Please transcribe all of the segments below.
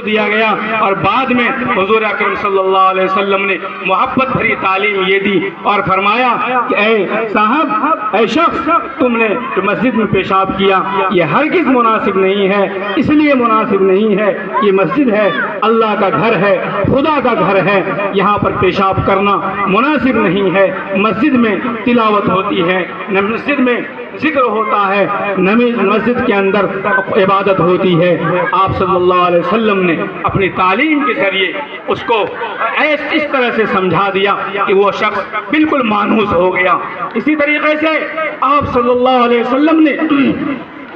دیا گیا، اور بعد میں حضور اکرم صلی اللہ علیہ وسلم نے محبت بھری تعلیم یہ دی اور فرمایا کہ اے صاحب، اے شخص، تم نے جو مسجد میں پیشاب کیا یہ ہرگز مناسب نہیں ہے، اس لیے مناسب نہیں ہے، یہ مسجد ہے، اللہ کا گھر ہے، خدا کا گھر ہے، یہاں پر پیشاب کرنا مناسب نہیں ہے۔ مسجد میں تلاوت ہوتی ہے، مسجد میں ذکر ہوتا ہے، مسجد کے اندر عبادت ہوتی ہے۔ آپ صلی اللہ علیہ وسلم نے اپنی تعلیم کے ذریعے اس کو اس طرح سے سمجھا دیا کہ وہ شخص بالکل مانوس ہو گیا۔ اسی طریقے سے آپ صلی اللہ علیہ وسلم نے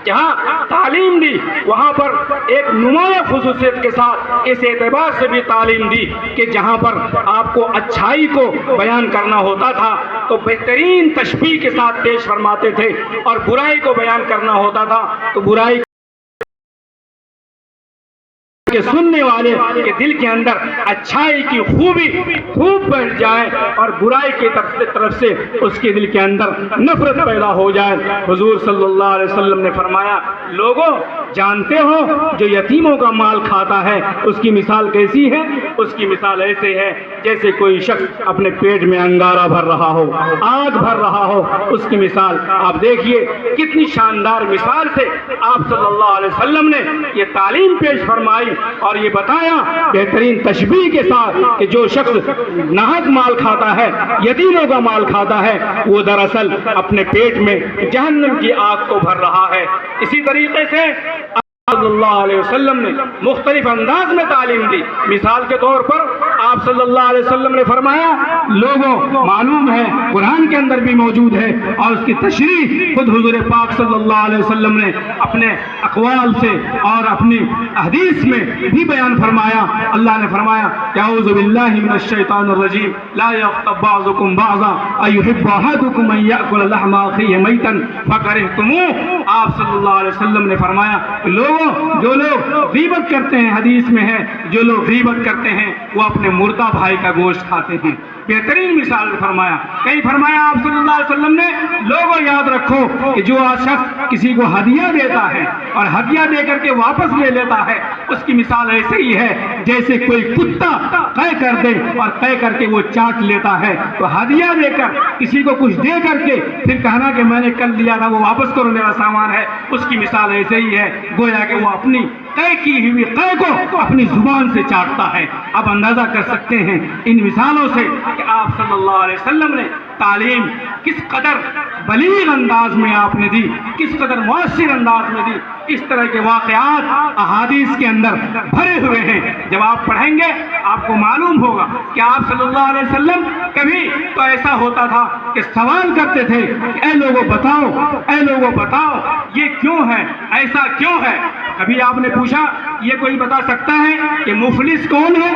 جہاں تعلیم دی وہاں پر ایک نمایاں خصوصیت کے ساتھ اس اعتبار سے بھی تعلیم دی کہ جہاں پر آپ کو اچھائی کو بیان کرنا ہوتا تھا تو بہترین تشبیہ کے ساتھ پیش فرماتے تھے، اور برائی کو بیان کرنا ہوتا تھا تو برائی کہ سننے والے کے دل کے اندر اچھائی کی خوبی خوب بڑھ جائے اور برائی کی طرف سے اس کے دل کے اندر نفرت پیدا ہو جائے۔ حضور صلی اللہ علیہ وسلم نے فرمایا، لوگوں جانتے ہو جو یتیموں کا مال کھاتا ہے اس کی مثال کیسی ہے؟ اس کی مثال ایسے ہے جیسے کوئی شخص اپنے پیٹ میں انگارہ بھر رہا ہو، آگ بھر رہا ہو، اس کی مثال آپ دیکھیے کتنی شاندار مثال سے آپ صلی اللہ علیہ وسلم نے یہ تعلیم پیش فرمائی اور یہ بتایا بہترین تشبیہ کے ساتھ کہ جو شخص ناحق مال کھاتا ہے، یتیموں کا مال کھاتا ہے، وہ دراصل اپنے پیٹ میں جہنم کی آگ کو بھر رہا ہے۔ اسی طریقے سے صلی اللہ علیہ وسلم نے مختلف انداز میں تعلیم دی۔ مثال کے طور پر آپ صلی اللہ علیہ وسلم نے فرمایا، لوگوں معلوم ہے قرآن کے اندر بھی موجود ہے اور اس کی تشریح خود حضور پاک صلی اللہ علیہ وسلم نے اپنے اقوال سے اور اپنی حدیث میں بھی بیان فرمایا۔ اللہ نے فرمایا، اعوذ باللہ من الشیطان الرجیم، لا یغتب بعضکم بعضا ایحب احدکم ان یأکل لحم اخیہ میتا فکرہتموہ۔ آپ صلی اللہ علیہ وسلم نے فرمایا، جو لوگ غیبت کرتے ہیں، حدیث میں ہے جو لوگ غیبت کرتے ہیں وہ اپنے مردہ بھائی کا گوشت کھاتے ہیں۔ بہترین مثال فرمایا۔ کہیں فرمایا آپ صلی اللہ علیہ وسلم نے، لوگوں یاد رکھو کہ جو شخص کسی کو ہدیہ دیتا ہے اور ہدیہ دے کر کے واپس لے لیتا ہے اس کی مثال ایسے ہی ہے جیسے کوئی کتا قے کر دے اور قے کر کے وہ چاٹ لیتا ہے۔ تو ہدیہ دے کر کسی کو کچھ دے کر کے پھر کہنا کہ میں نے کل لیا تھا وہ واپس کرو میرا سامان ہے، اس کی مثال ایسے ہی ہے گویا کہ وہ اپنی قے کی ہوئی قے کو اپنی زبان سے چاٹتا ہے۔ اب اندازہ کر سکتے ہیں ان مثالوں سے کہ آپ صلی اللہ علیہ وسلم نے تعلیم کس قدر بلیغ انداز میں آپ نے دی، کس قدر مؤثر انداز میں دی۔ اس طرح کے واقعات احادیث کے اندر بھرے ہوئے ہیں۔ جب آپ پڑھیں گے آپ کو معلوم ہوگا کہ آپ صلی اللہ علیہ وسلم کبھی تو ایسا ہوتا تھا کہ سوال کرتے تھے، اے لوگوں بتاؤ، اے لوگوں بتاؤ یہ کیوں ہے، ایسا کیوں ہے؟ کبھی آپ نے پوچھا یہ کوئی بتا سکتا ہے کہ مفلس کون ہے؟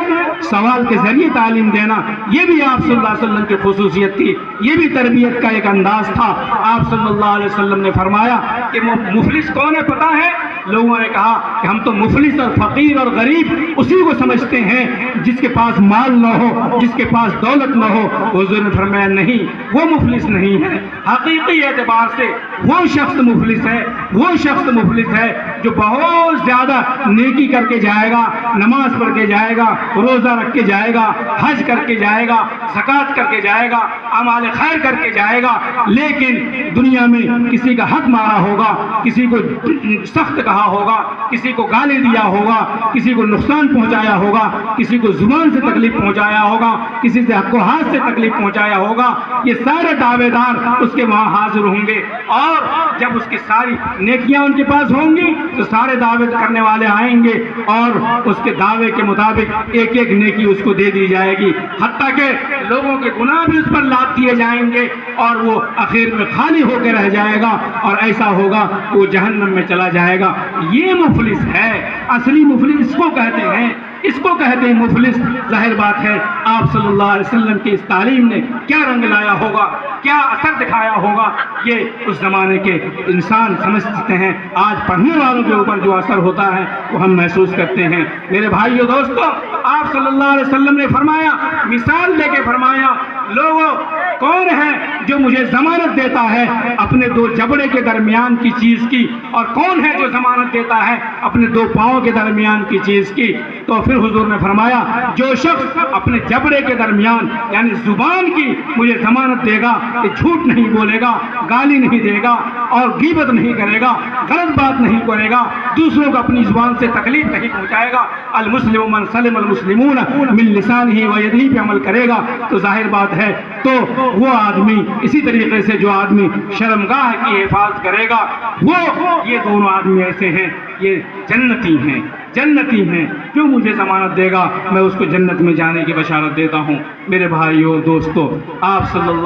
سوال کے ذریعے تعلیم دینا یہ بھی آپ صلی اللہ علیہ وسلم کی خصوصیت تھی، یہ بھی تربیت کا ایک انداز تھا۔ آپ صلی اللہ علیہ وسلم نے فرمایا کہ مفلس کون ہے پتا ہے؟ لوگوں نے کہا کہ ہم تو مفلس اور فقیر اور غریب اسی کو سمجھتے ہیں جس کے پاس مال نہ ہو، جس کے پاس دولت نہ ہو۔ حضور نے فرمایا نہیں، وہ مفلس نہیں ہے، حقیقی اعتبار سے وہ شخص مفلس ہے، وہ شخص مفلس ہے جو بہت زیادہ نیکی کر کے جائے گا، نماز پڑھ کے جائے گا، روزہ رکھ کے جائے گا، حج کر کے جائے گا، زکوٰۃ کر کے جائے گا، اعمال خیر کر کے جائے گا، لیکن دنیا میں کسی کا حق مارا ہوگا، کسی کو سخت کہا ہوگا، کسی کو گالی دیا ہوگا، کسی کو نقصان پہنچایا ہوگا، کسی کو زبان سے تکلیف پہنچایا ہوگا، کسی سے حق و ہاتھ سے تکلیف پہنچایا ہوگا، یہ سارے دعوے دار اس کے وہاں حاضر ہوں گے، اور جب اس کی ساری نیکیاں ان کے پاس ہوں گی تو سارے دعوے کرنے والے آئیں گے اور اس کے دعوے کے مطابق ایک ایک نیکی اس کو دے دی جائے گی، حتیٰ کہ لوگوں کے گناہ بھی اس پر لاد دیے جائیں گے اور وہ آخر میں خالی ہو کے رہ جائے گا، اور ایسا ہوگا کہ وہ جہنم میں چلا جائے گا۔ یہ مفلس ہے، اصلی مفلس اس کو کہتے ہیں، اس کو کہتے ہیں مفلس۔ ظاہر بات ہے آپ صلی اللہ علیہ وسلم کی اس تعلیم نے کیا رنگ لایا ہوگا، کیا اثر دکھایا ہوگا، یہ اس زمانے کے انسان سمجھ سکتے ہیں۔ آج پڑھنے والوں کے اوپر جو اثر ہوتا ہے وہ ہم محسوس کرتے ہیں۔ میرے بھائیو دوستو، آپ صلی اللہ علیہ وسلم نے فرمایا، مثال دے کے فرمایا، لوگوں کون ہے جو مجھے ضمانت دیتا ہے اپنے دو جبڑے کے درمیان کی چیز کی، اور کون ہے جو ضمانت دیتا ہے اپنے دو پاؤں کے درمیان کی چیز کی؟ تو پھر حضور نے فرمایا جو شخص اپنے جبڑے کے درمیان یعنی زبان کی مجھے ضمانت دے گا کہ جھوٹ نہیں بولے گا، گالی نہیں دے گا اور غیبت نہیں کرے گا، غلط بات نہیں کرے گا، دوسروں کو اپنی زبان سے تکلیف نہیں پہنچائے گا، المسلم من سلم المسلمون من لسانہ و یدہ پہ عمل کرے گا، تو ظاہر بات ہے تو وہ آدمی اسی طریقے سے جو آدمی شرمگاہ کی حفاظت کرے گا وہ یہ دونوں آدمی ایسے ہیں یہ جنتی ہیں، جنتی ہیں، جو مجھے ضمانت دے گا میں اس کو جنت میں جانے کی بشارت دیتا ہوں۔ میرے بھائیو دوستو، آپ صلی اللہ